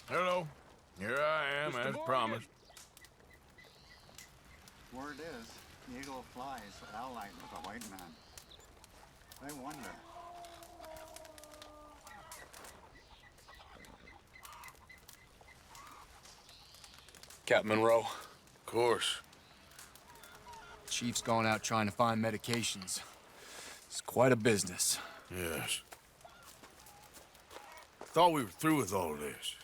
Hello. Here I am, as promised. Word is, the eagle flies allied with a white man. I wonder. Captain Monroe. Of course. Chief's gone out trying to find medications. It's quite a business. Yes. Thought we were through with all this.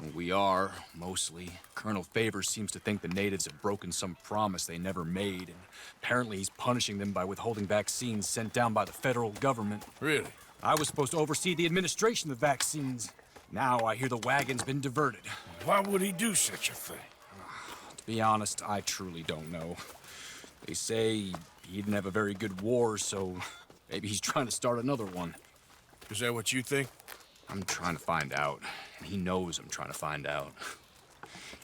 Well, we are, mostly. Colonel Favors seems to think the natives have broken some promise they never made, and apparently he's punishing them by withholding vaccines sent down by the federal government. Really? I was supposed to oversee the administration of the vaccines. Now I hear the wagon's been diverted. Why would he do such a thing? To be honest, I truly don't know. They say he didn't have a very good war, so maybe he's trying to start another one. Is that what you think? I'm trying to find out. He knows I'm trying to find out.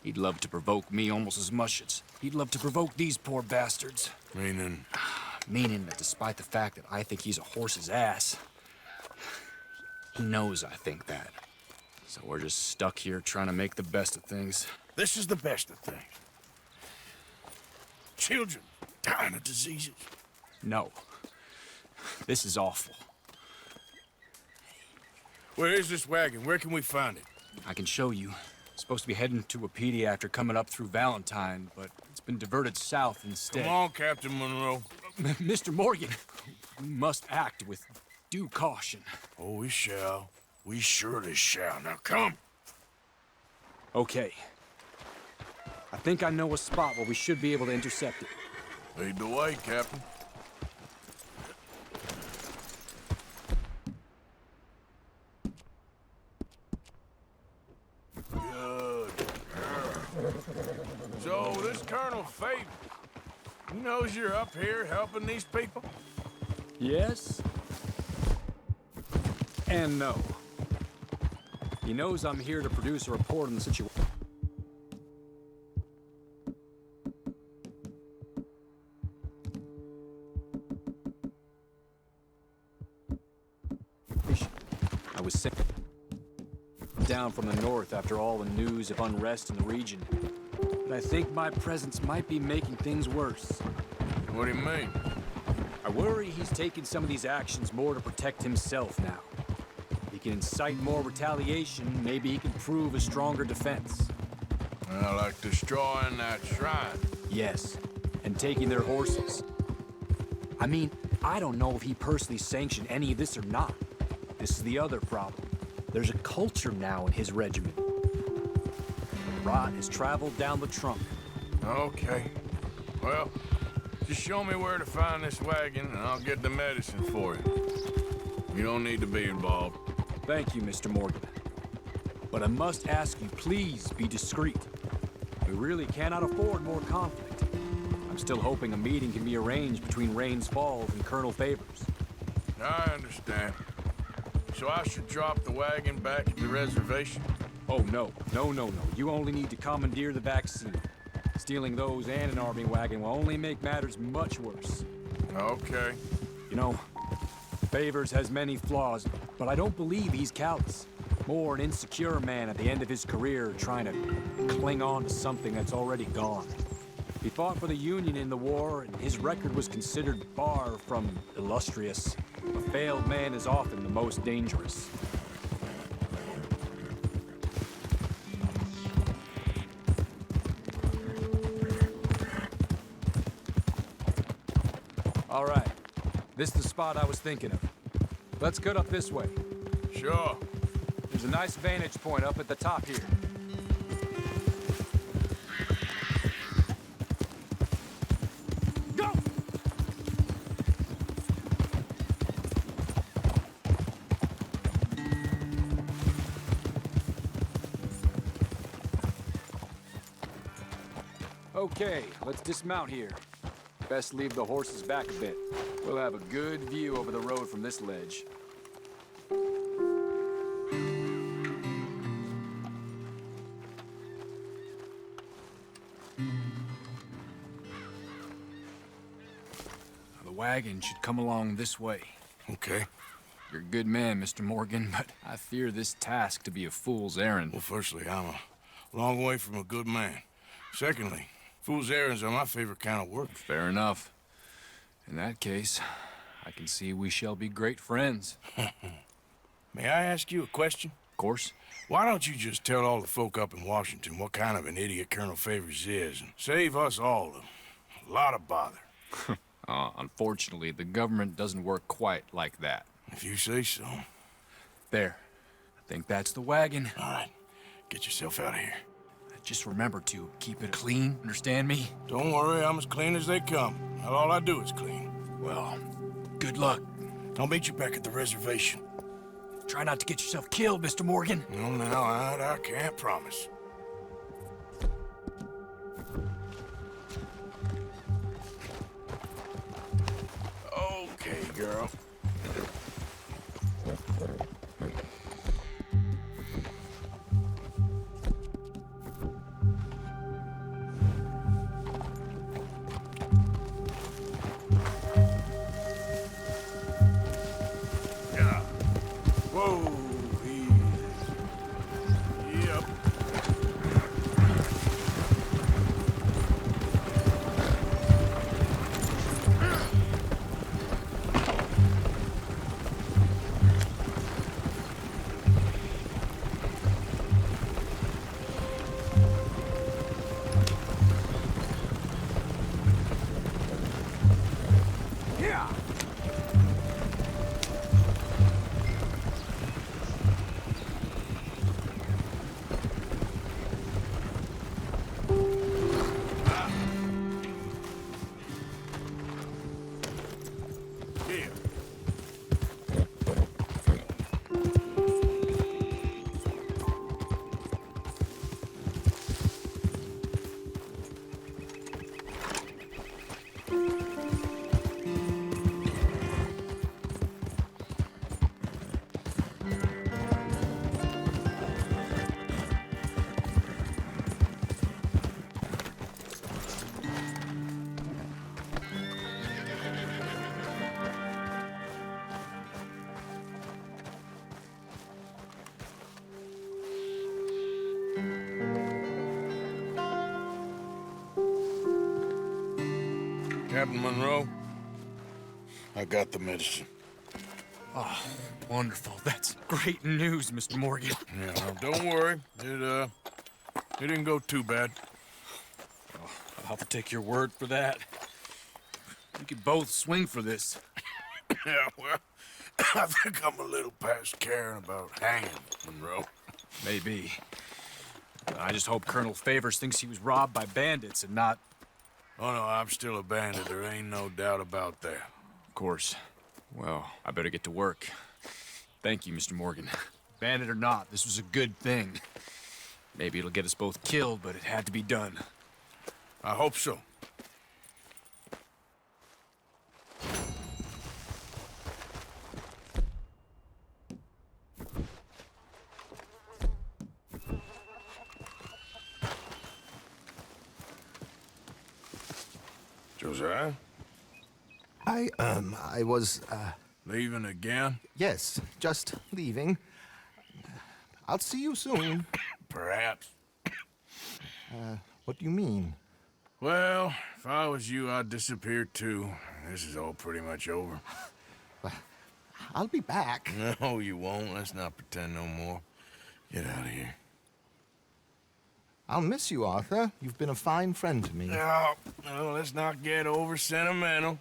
He'd love to provoke me almost as much as he'd love to provoke these poor bastards. Meaning? Meaning that despite the fact that I think he's a horse's ass, he knows I think that. So we're just stuck here trying to make the best of things. This is the best of things. Children dying of diseases. No. This is awful. Where is this wagon? Where can we find it? I can show you. It's supposed to be heading to Wapiti after coming up through Valentine, but it's been diverted south instead. Come on, Captain Monroe. Mr. Morgan, we must act with due caution. Oh, we shall. We surely shall. Now come. Okay. I think I know a spot where we should be able to intercept it. Lead the way, Captain. Good. So, this Colonel Favor, he knows you're up here helping these people? Yes. And no. He knows I'm here to produce a report on the situation. I was sent down from the north after all the news of unrest in the region. But I think my presence might be making things worse. What do you mean? I worry he's taking some of these actions more to protect himself now. He can incite more retaliation, maybe he can prove a stronger defense. Well, like destroying that shrine. Yes, and taking their horses. I mean, I don't know if he personally sanctioned any of this or not. This is the other problem. There's a culture now in his regiment. The rot has traveled down the trunk. Okay. Well, just show me where to find this wagon, and I'll get the medicine for you. You don't need to be involved. Thank you, Mr. Morgan. But I must ask you, please be discreet. We really cannot afford more conflict. I'm still hoping a meeting can be arranged between Rains Falls and Colonel Favors. I understand. So I should drop the wagon back at the reservation? Oh, no. No. You only need to commandeer the vaccine. Stealing those and an army wagon will only make matters much worse. Okay. You know, Favors has many flaws, but I don't believe he's callous. More an insecure man at the end of his career trying to cling on to something that's already gone. He fought for the Union in the war, and his record was considered far from illustrious. A failed man is often the most dangerous. All right. This is the spot I was thinking of. Let's cut up this way. Sure. There's a nice vantage point up at the top here. Go! Okay, let's dismount here. Best leave the horses back a bit. We'll have a good view over the road from this ledge. The wagon should come along this way. Okay. You're a good man, Mr. Morgan, but I fear this task to be a fool's errand. Well, firstly, I'm a long way from a good man. Secondly, fool's errands are my favorite kind of work. Fair enough. In that case, I can see we shall be great friends. May I ask you a question? Of course. Why don't you just tell all the folk up in Washington what kind of an idiot Colonel Favors is and save us all a lot of bother? Unfortunately, the government doesn't work quite like that. If you say so. There. I think that's the wagon. All right, get yourself out of here. Just remember to keep it clean, understand me? Don't worry, I'm as clean as they come. Not all I do is clean. Well, good luck. I'll meet you back at the reservation. Try not to get yourself killed, Mr. Morgan. No, now, I can't promise. Okay, girl. Yeah. Whoa, easy. Yep. Yeah. Here. Captain Monroe, I got the medicine. Oh, wonderful. That's great news, Mr. Morgan. Yeah, well, don't worry. It didn't go too bad. I'll have to take your word for that. We could both swing for this. Yeah, well, I think I'm a little past caring about hanging, Monroe. Maybe. I just hope Colonel Favors thinks he was robbed by bandits and not... Oh, no, I'm still a bandit. There ain't no doubt about that. Of course. Well, I better get to work. Thank you, Mr. Morgan. Bandit or not, this was a good thing. Maybe it'll get us both killed, but it had to be done. I hope so. Josiah? I was, Leaving again? yes, just leaving. I'll see you soon. Perhaps. What do you mean? Well, if I was you, I'd disappear too. This is all pretty much over. I'll be back. No, you won't. Let's not pretend no more. Get out of here. I'll miss you, Arthur. You've been a fine friend to me. No, let's not get over sentimental.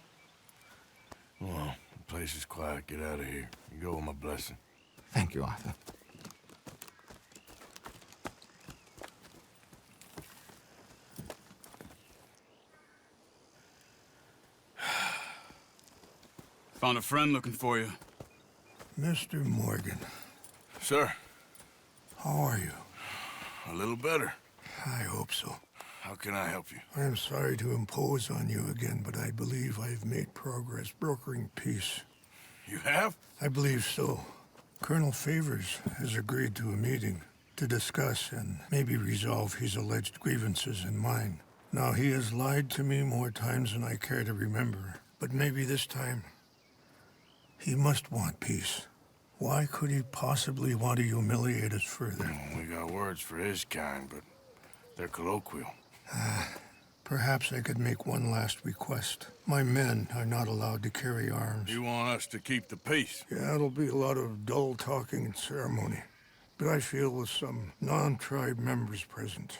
Well, the place is quiet. Get out of here. You go with my blessing. Thank you, Arthur. Found a friend looking for you. Mr. Morgan, Sir, how are you? a little better. I hope so. How can I help you? I am sorry to impose on you again, but I believe I've made progress brokering peace. You have? I believe so. Colonel Favors has agreed to a meeting to discuss and maybe resolve his alleged grievances and mine. Now, he has lied to me more times than I care to remember, but maybe this time he must want peace. Why could he possibly want to humiliate us further? We got words for his kind, but they're colloquial. Perhaps I could make one last request. My men are not allowed to carry arms. You want us to keep the peace? Yeah, it'll be a lot of dull talking and ceremony. But I feel with some non-tribe members present,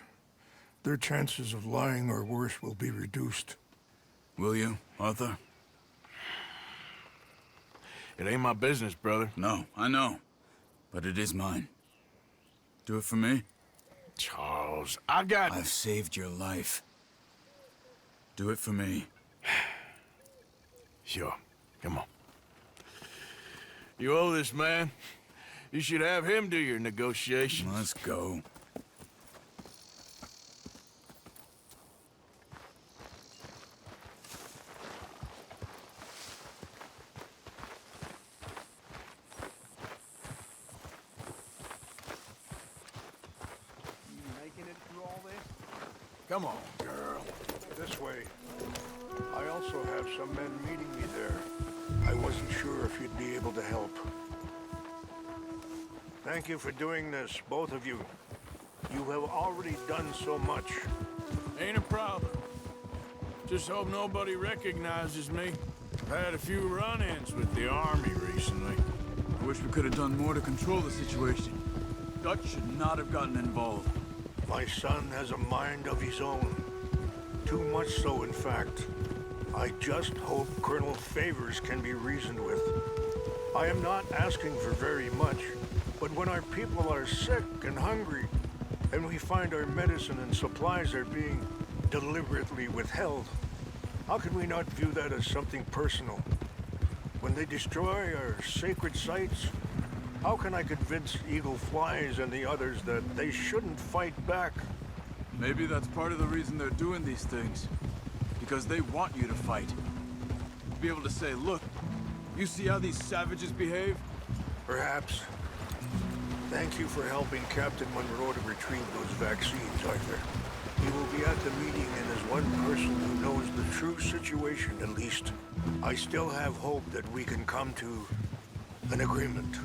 their chances of lying or worse will be reduced. Will you, Arthur? It ain't my business, brother. No, I know. But it is mine. Do it for me? Charles, I got... I've saved your life. Do it for me. Sure. Come on. You owe this man. You should have him do your negotiations. Let's go. Come on, girl. This way. I also have some men meeting me there. I wasn't sure if you'd be able to help. Thank you for doing this, both of you. You have already done so much. Ain't a problem. Just hope nobody recognizes me. I've had a few run-ins with the army recently. I wish we could have done more to control the situation. Dutch should not have gotten involved. My son has a mind of his own. Too much so, in fact. I just hope Colonel Favors can be reasoned with. I am not asking for very much, but when our people are sick and hungry, and we find our medicine and supplies are being deliberately withheld, how can we not view that as something personal? When they destroy our sacred sites, how can I convince Eagle Flies and the others that they shouldn't fight back? Maybe that's part of the reason they're doing these things. Because they want you to fight. Be able to say, look, you see how these savages behave? Perhaps. Thank you for helping Captain Monroe to retrieve those vaccines, Arthur. He will be at the meeting, and as one person who knows the true situation, at least, I still have hope that we can come to an agreement.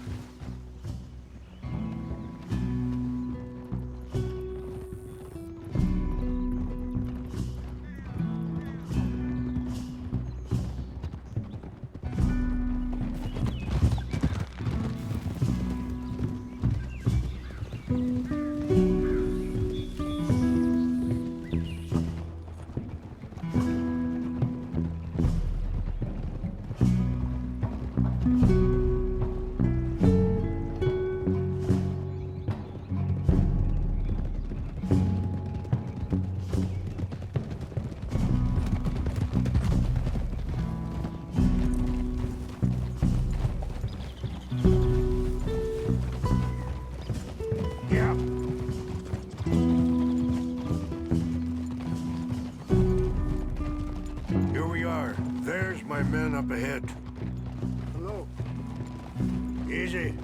Yeah. Here we are. There's my men up ahead. Hello. Easy.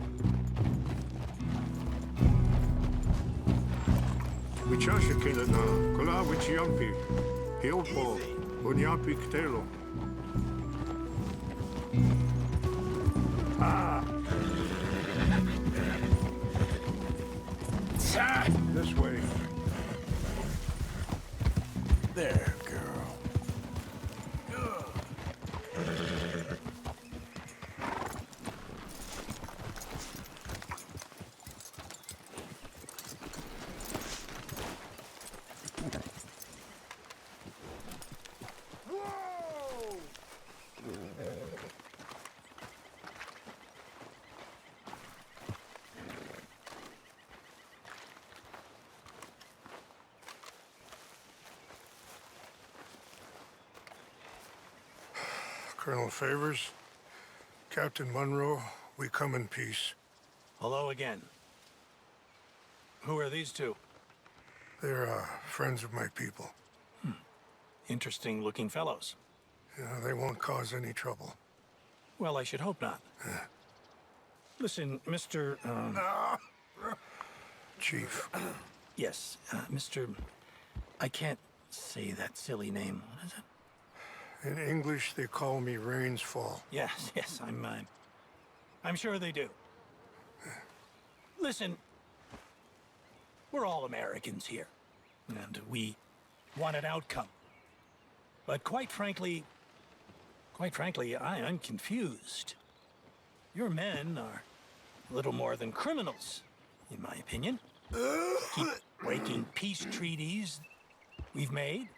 Wyciążę kiedy na kola wyciąpi. Hilpo. Uniapi ktelo. Ah. This way. There, girl. Colonel Favors, Captain Monroe, we come in peace. Hello again. Who are these two? They're friends of my people. Interesting looking fellows. Yeah, they won't cause any trouble. Well, I should hope not. Listen, Mr. Chief. Yes, Mr. I can't say that silly name. What is it? In English, they call me Rains Fall. Yes, I'm sure they do. Listen, we're all Americans here, and we want an outcome. But quite frankly, I am confused. Your men are a little more than criminals, in my opinion. Keep breaking peace treaties we've made,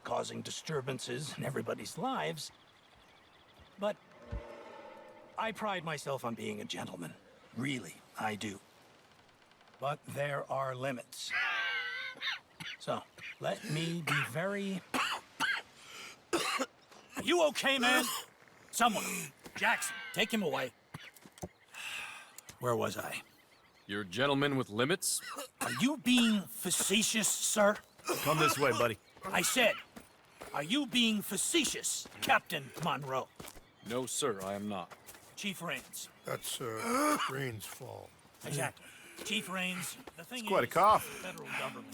causing disturbances in everybody's lives. But I pride myself on being a gentleman. Really, I do. But there are limits. So, let me be very... Are you okay, man? Someone. Jackson, take him away. Where was I? You're a gentleman with limits? Are you being facetious, sir? Come this way, buddy. I said, are you being facetious, Captain Monroe? No, sir, I am not. Chief Raines. That's, Rain's fault. Exactly. Chief Raines, the thing quite a is, cough. the federal government.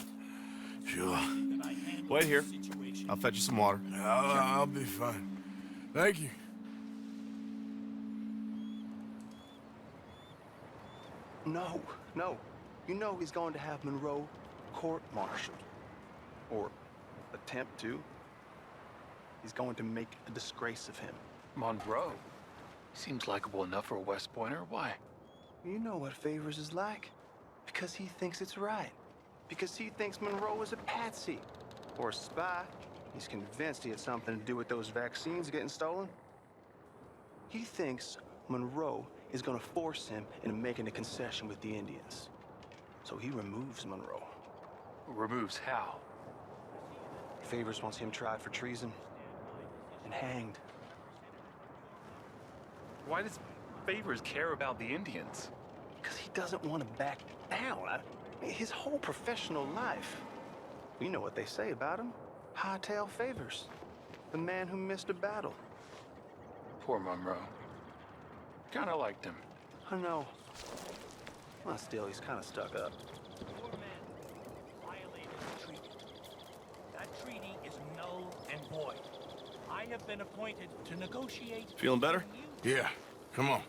Sure. That I handle Wait here. the situation. I'll fetch you some water. I'll be fine. Thank you. No, no. You know he's going to have Monroe court-martialed. Or attempt to. He's going to make a disgrace of him. Monroe? Seems likable enough for a West Pointer. Why? You know what Favors is like. Because he thinks it's right. Because he thinks Monroe is a patsy. Or a spy. He's convinced he had something to do with those vaccines getting stolen. He thinks Monroe is gonna force him into making a concession with the Indians. So he removes Monroe. Removes how? Favors wants him tried for treason and hanged. Why does Favors care about the Indians? Because he doesn't want to back down. His whole professional life. You know what they say about him. Hightail Favors. The man who missed a battle. Poor Monroe. Kinda liked him. I know. Well, still, he's kind of stuck up. Your men violated the treaty. That treaty is null and void. I have been appointed to negotiate... Feeling better? Yeah, come on.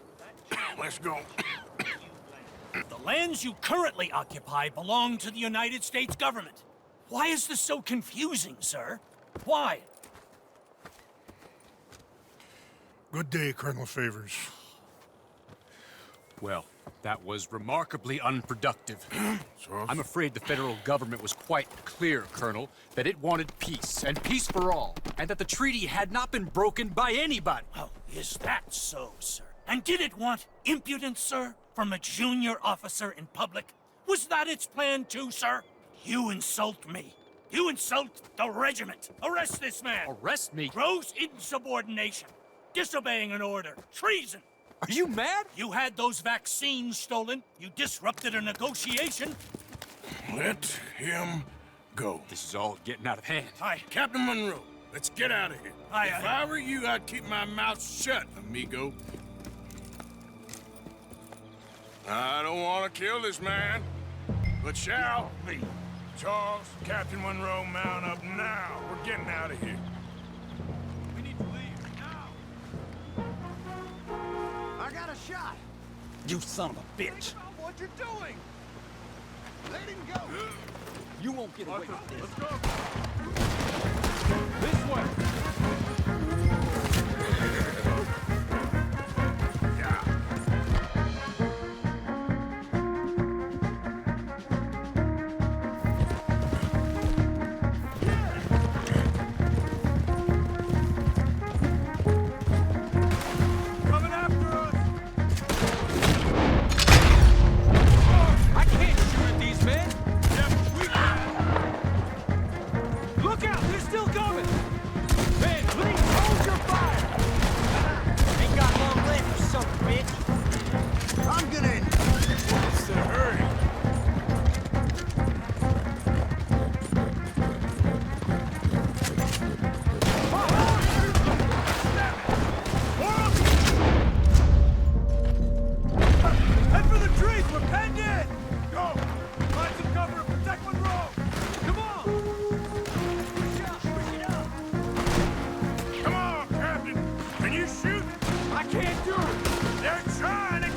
Let's go. The lands you currently occupy belong to the United States government. Why is this so confusing, sir? Why? Good day, Colonel Favors. Well, that was remarkably unproductive. Charles? I'm afraid the federal government was quite clear, Colonel, that it wanted peace, and peace for all, and that the treaty had not been broken by anybody. Oh, is that so, sir? And did it want impudence, sir, from a junior officer in public? Was that its plan too, sir? You insult me. You insult the regiment. Arrest this man. Arrest me? Gross insubordination. Disobeying an order. Treason. Are you mad? You had those vaccines stolen. You disrupted a negotiation. Let him go. This is all getting out of hand. Captain Monroe, let's get out of here. If I were you, I'd keep my mouth shut, amigo. I don't want to kill this man, but shall. Charles, Captain Monroe, mount up now. We're getting out of here. We need to leave now. I got a shot. You son of a bitch. What you doing? Let him go. You won't get away Arthur, with let's this. go. This way. Coming after us. I can't shoot at these men. Yeah, we can. Look out, they're still coming. Man, please hold your fire. Ain't got long legs, you son of a bitch. I'm gonna. What's the hurry? Head for the trees. We're penned in. Go. Find some cover and protect Monroe. Come on. Come on, Captain. Can you shoot? I can't do it. They're trying to...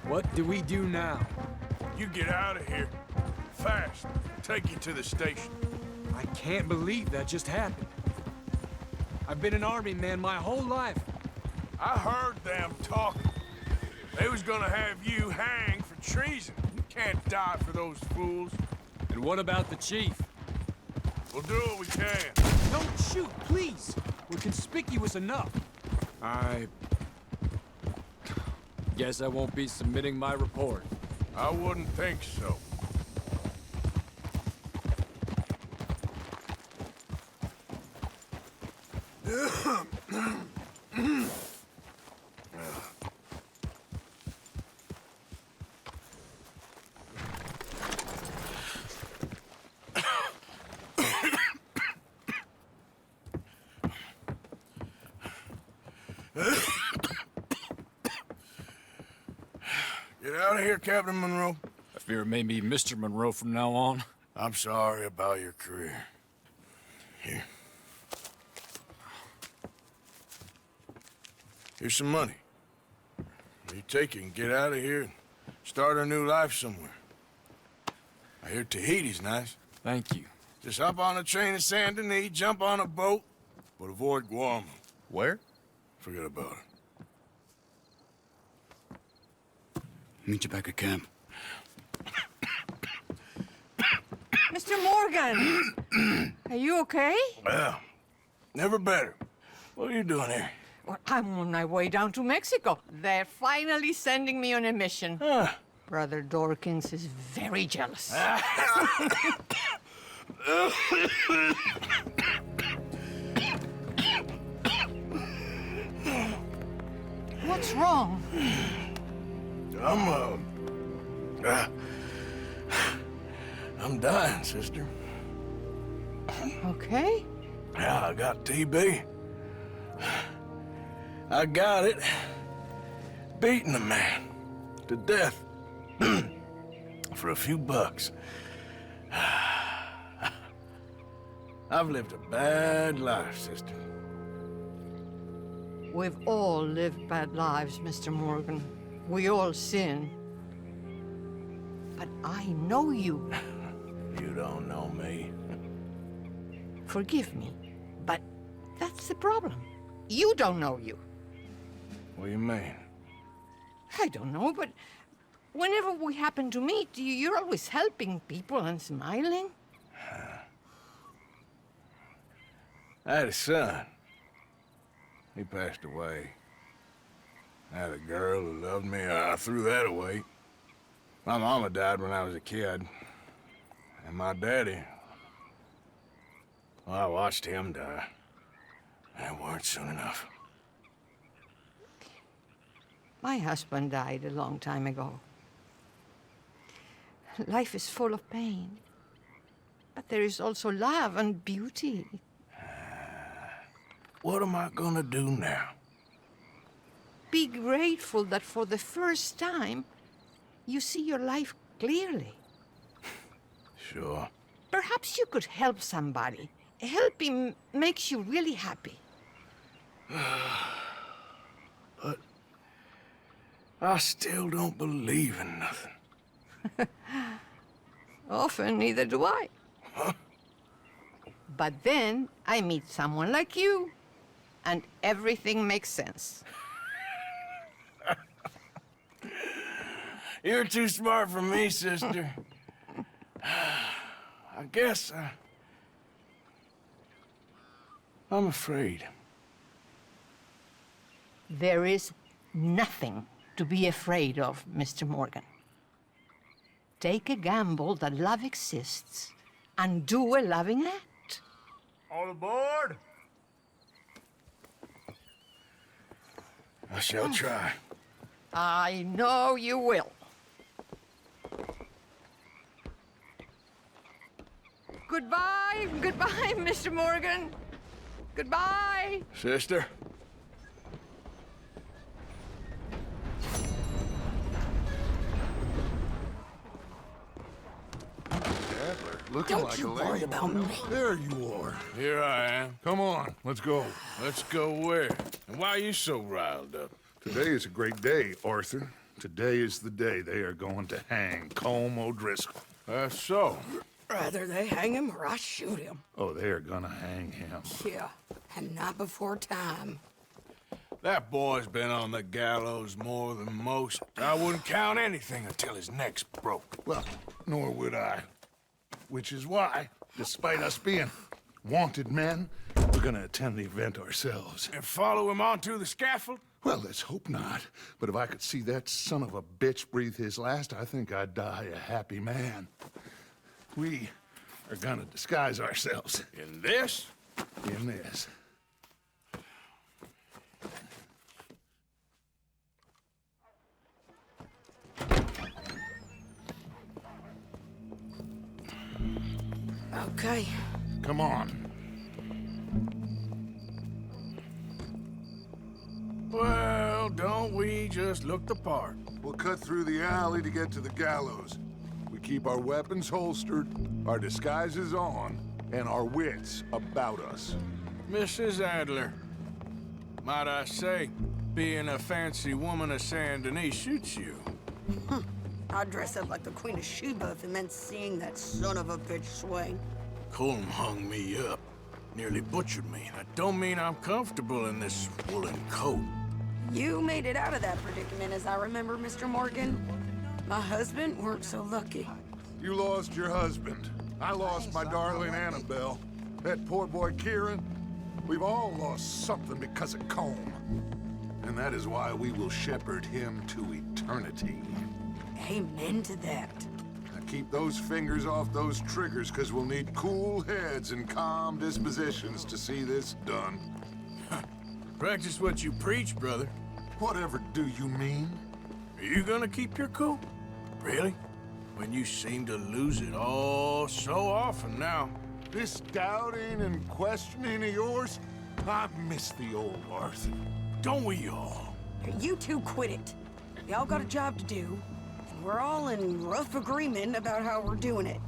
What do we do now? You get out of here. Fast. Take you to the station. I can't believe that just happened. I've been an army man my whole life. I heard them talking. They was gonna have you hanged for treason. You can't die for those fools. And what about the chief? We'll do what we can. Don't shoot, please. We're conspicuous enough. I guess I won't be submitting my report. I wouldn't think so. Get out of here, Captain Monroe. I fear it may be Mr. Monroe from now on. I'm sorry about your career. Here. Here's some money. You take it and get out of here and start a new life somewhere. I hear Tahiti's nice. Thank you. Just hop on a train to Saint Denis, jump on a boat, but avoid Guam. Where? Forget about it. Meet you back at camp. Mr. Morgan! Are you okay? Well, never better. What are you doing here? Well, I'm on my way down to Mexico. They're finally sending me on a mission. Huh. Brother Dorkins is very jealous. What's wrong? I'm dying, sister. Okay. Yeah, I got TB. I got it. Beating a man to death for a few bucks. I've lived a bad life, sister. We've all lived bad lives, Mr. Morgan. We all sin. But I know you. You don't know me. Forgive me, but that's the problem. You don't know you. What do you mean? I don't know, but whenever we happen to meet, you're always helping people and smiling. I had a son. He passed away. I had a girl who loved me. I threw that away. My mama died when I was a kid. And my daddy, well, I watched him die. That weren't soon enough. My husband died a long time ago. Life is full of pain. But there is also love and beauty. What am I gonna do now? Be grateful that for the first time, you see your life clearly. Sure. Perhaps you could help somebody. Helping makes you really happy. But I still don't believe in nothing. Often, neither do I. Huh? But then I meet someone like you, and everything makes sense. You're too smart for me, sister. I guess I'm afraid. There is nothing to be afraid of, Mr. Morgan. Take a gamble that love exists and do a loving act. All aboard! I shall try. I know you will. Goodbye, goodbye, Mr. Morgan. Goodbye. Sister? Looking Don't like you a worry lady. about me. There you are. Here I am. Come on, let's go. Let's go where? And why are you so riled up? Today is a great day, Arthur. Today is the day they are going to hang Colm O'Driscoll. That's so. Rather they hang him or I shoot him. Oh, they are gonna hang him. Yeah, and not before time. That boy's been on the gallows more than most. I wouldn't count anything until his neck's broke. Well, nor would I. Which is why, despite us being wanted men, we're gonna attend the event ourselves. And follow him onto the scaffold? Well, let's hope not. But if I could see that son of a bitch breathe his last, I think I'd die a happy man. We are gonna disguise ourselves. In this? In this. Okay. Come on. Well, don't we just look the part? We'll cut through the alley to get to the gallows. We keep our weapons holstered, our disguises on, and our wits about us. Mrs. Adler, might I say, being a fancy woman of Saint Denis shoots you. I'd dress up like the Queen of Sheba if it meant seeing that son of a bitch swing. Colm hung me up, nearly butchered me. That don't mean I'm comfortable in this woolen coat. You made it out of that predicament, as I remember, Mr. Morgan. My husband weren't so lucky. You lost your husband. I lost my darling Annabelle. That poor boy Kieran. We've all lost something because of Colm. And that is why we will shepherd him to eternity. Amen to that. Now keep those fingers off those triggers, because we'll need cool heads and calm dispositions to see this done. Practice what you preach, brother. Whatever do you mean? Are you gonna keep your cool? Really? When you seem to lose it all so often now. This doubting and questioning of yours, I miss the old Arthur. Don't we all? You two quit it. Y'all got a job to do, and we're all in rough agreement about how we're doing it.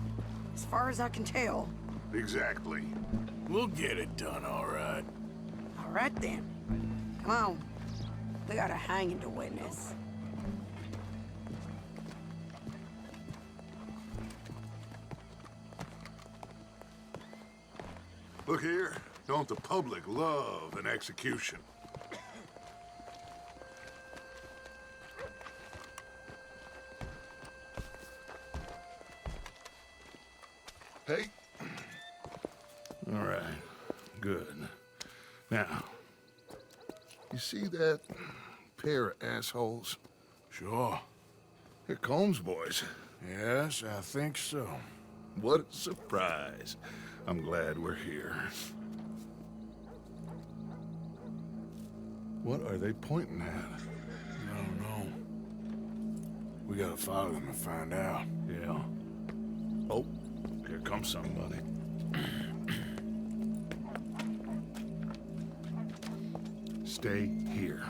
As far as I can tell. Exactly. We'll get it done, all right. All right, then. Come on. We got a hanging to witness. Look here, don't the public love an execution? Hey. All right, good. Now, you see that pair of assholes? Sure. They're Colm's boys. Yes, I think so. What a surprise. I'm glad we're here. What are they pointing at? I don't know. We gotta follow them and find out. Yeah. Oh, here comes somebody. Stay here.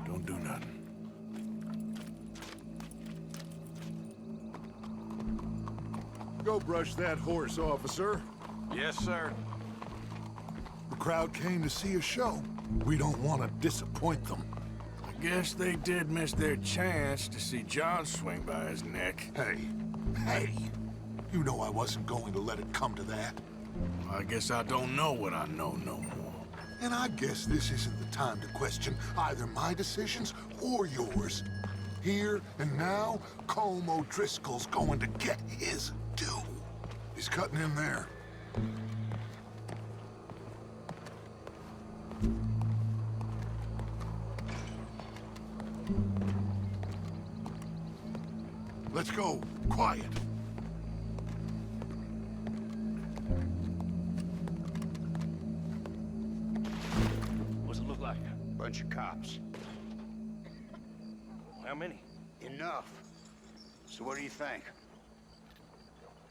Don't do nothing. Go brush that horse, officer. Yes, sir. The crowd came to see a show. We don't want to disappoint them. I guess they did miss their chance to see John swing by his neck. Hey, you know I wasn't going to let it come to that. I guess I don't know what I know no more. And I guess this isn't the time to question either my decisions or yours. Here and now, Colm O'Driscoll's going to get his due. He's cutting in there. Let's go. Quiet. What's it look like? Bunch of cops. How many? Enough. So what do you think?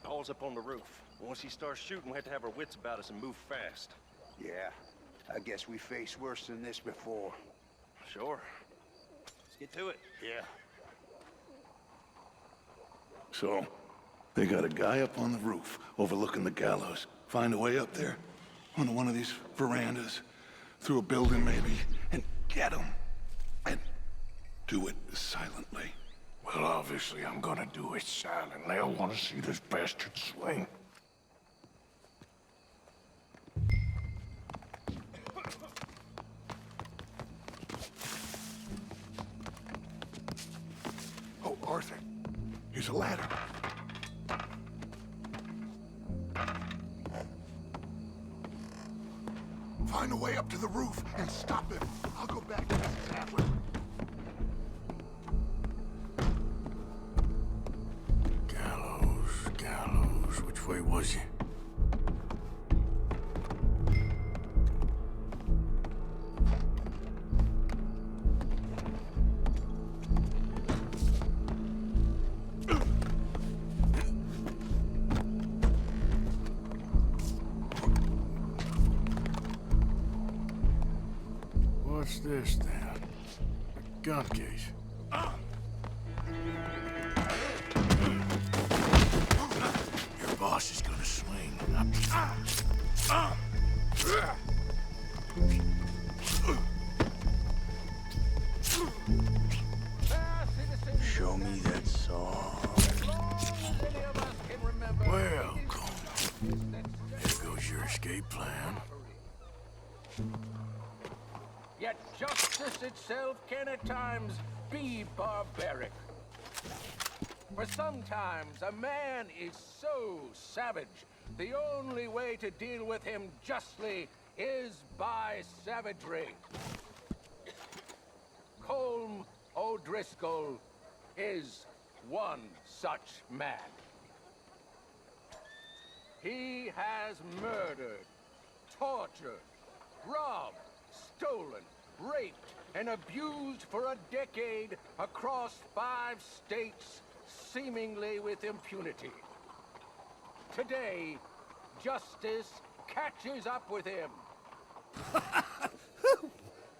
Paul's up on the roof. Once he starts shooting, we have to have our wits about us and move fast. Yeah, I guess we faced worse than this before. Sure. Let's get to it. Yeah. So, they got a guy up on the roof overlooking the gallows. Find a way up there, onto one of these verandas, through a building maybe, and get him. And do it silently. Well, obviously I'm gonna do it silently. I want to see this bastard swing. Oh, Arthur, here's a ladder. Find a way up to the roof and stop him. I'll go back to Mrs. Adler. Gallows. Which way was he? What's this then? A gun case. Your boss is gonna swing. Show me that song. Well, Cole, there goes your escape plan. Yet justice itself can at times be barbaric. For sometimes a man is so savage, the only way to deal with him justly is by savagery. Colm O'Driscoll is one such man. He has murdered, tortured, robbed, stolen, raped, and abused for a decade across 5 states, seemingly with impunity. Today, justice catches up with him.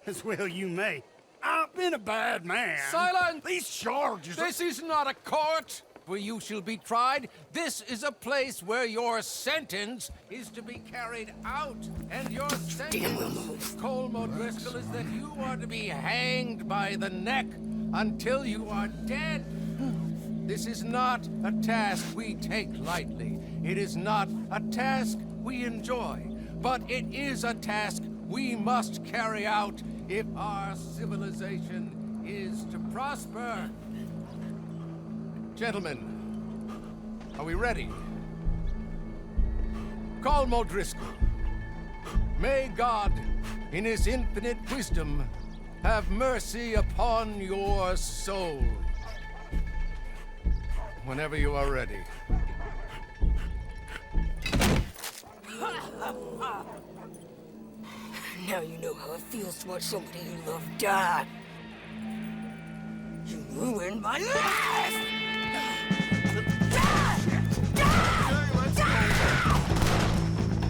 As well you may. I've been a bad man. Silence! These charges... This is not a court where you shall be tried. This is a place where your sentence is to be carried out. And your sentence, Colm O'Driscoll, is that you are to be hanged by the neck until you are dead. This is not a task we take lightly. It is not a task we enjoy. But it is a task we must carry out if our civilization is to prosper. Gentlemen, are we ready? Colm O'Driscoll, may God, in his infinite wisdom, have mercy upon your soul. Whenever you are ready. Now you know how it feels to watch somebody you love die. You ruined my life!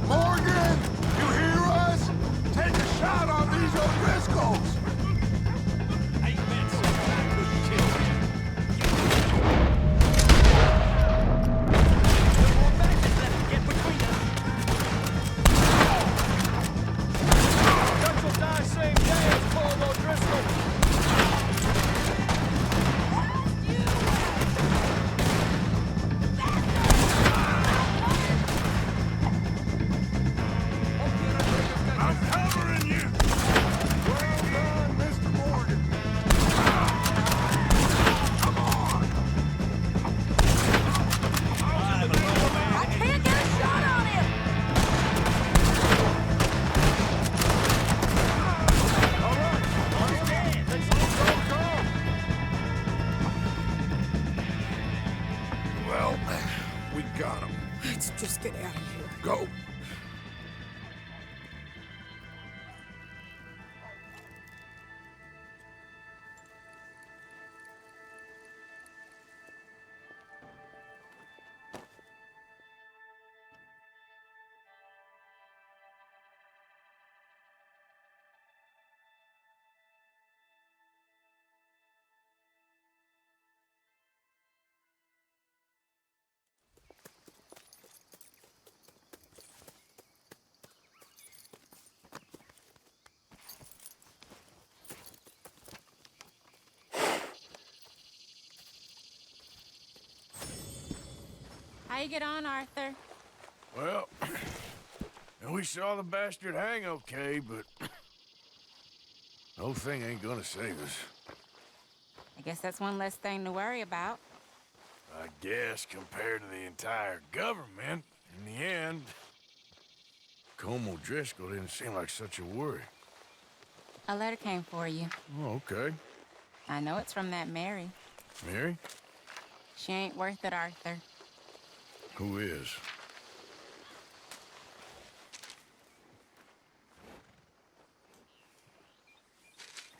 Morgan! You hear us? Take a shot on these O'Driscolls! Let's just get out of here. Go. How you get on, Arthur? Well, we saw the bastard hang okay, but the whole thing ain't gonna save us. I guess that's one less thing to worry about. I guess compared to the entire government, in the end, Colm O'Driscoll didn't seem like such a worry. A letter came for you. Oh, okay. I know it's from that Mary. Mary? She ain't worth it, Arthur. Who is?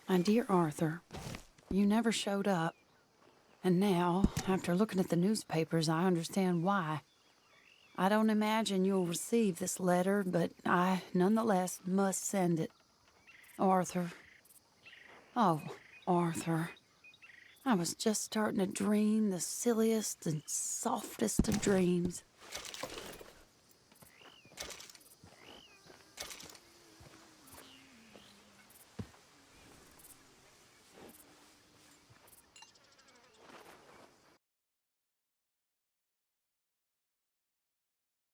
My dear Arthur, you never showed up. And now, after looking at the newspapers, I understand why. I don't imagine you'll receive this letter, but I, nonetheless, must send it. Arthur. Oh, Arthur. I was just starting to dream the silliest and softest of dreams.